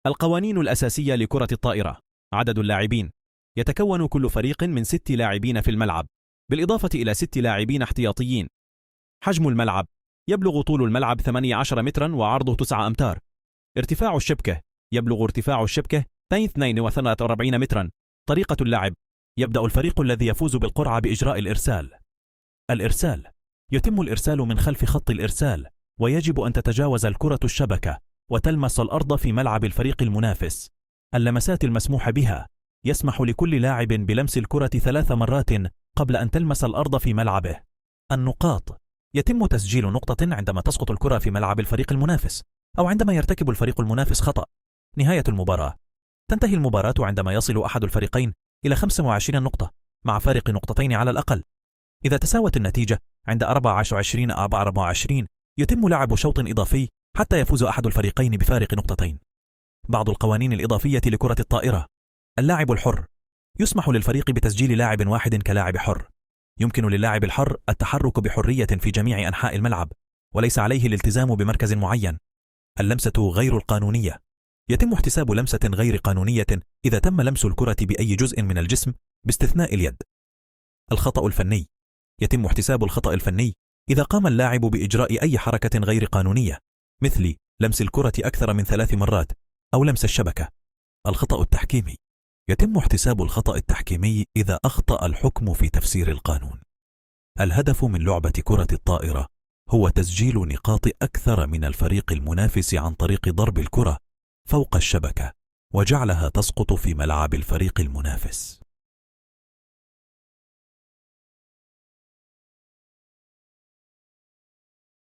القوانين الأساسية لكرة الطائرة: عدد اللاعبين، يتكون كل فريق من 6 لاعبين في الملعب، بالإضافة إلى 6 لاعبين احتياطيين. حجم الملعب: يبلغ طول الملعب 18 مترا وعرضه 9 أمتار. ارتفاع الشبكة: يبلغ ارتفاع الشبكة 42 مترا. طريقة اللعب: يبدأ الفريق الذي يفوز بالقرعة بإجراء الإرسال. الإرسال: يتم الإرسال من خلف خط الإرسال، ويجب أن تتجاوز الكرة الشبكة وتلمس الأرض في ملعب الفريق المنافس. اللمسات المسموح بها: يسمح لكل لاعب بلمس الكرة 3 مرات قبل أن تلمس الأرض في ملعبه. النقاط: يتم تسجيل نقطة عندما تسقط الكرة في ملعب الفريق المنافس، أو عندما يرتكب الفريق المنافس خطأ. نهاية المباراة: تنتهي المباراة عندما يصل أحد الفريقين إلى 25 نقطة مع فارق نقطتين على الأقل. إذا تساوت النتيجة عند 24-24 يتم لعب شوط إضافي حتى يفوز أحد الفريقين بفارق نقطتين. بعض القوانين الإضافية لكرة الطائرة: اللاعب الحر: يسمح للفريق بتسجيل لاعب واحد كلاعب حر. يمكن للاعب الحر التحرك بحرية في جميع أنحاء الملعب، وليس عليه الالتزام بمركز معين. اللمسة غير القانونية: يتم احتساب لمسة غير قانونية إذا تم لمس الكرة بأي جزء من الجسم باستثناء اليد. الخطأ الفني: يتم احتساب الخطأ الفني إذا قام اللاعب بإجراء أي حركة غير قانونية، مثل لمس الكرة أكثر من 3 مرات أو لمس الشبكة. الخطأ التحكيمي: يتم احتساب الخطأ التحكيمي إذا أخطأ الحكم في تفسير القانون. الهدف من لعبة كرة الطائرة هو تسجيل نقاط أكثر من الفريق المنافس عن طريق ضرب الكرة فوق الشبكة وجعلها تسقط في ملعب الفريق المنافس.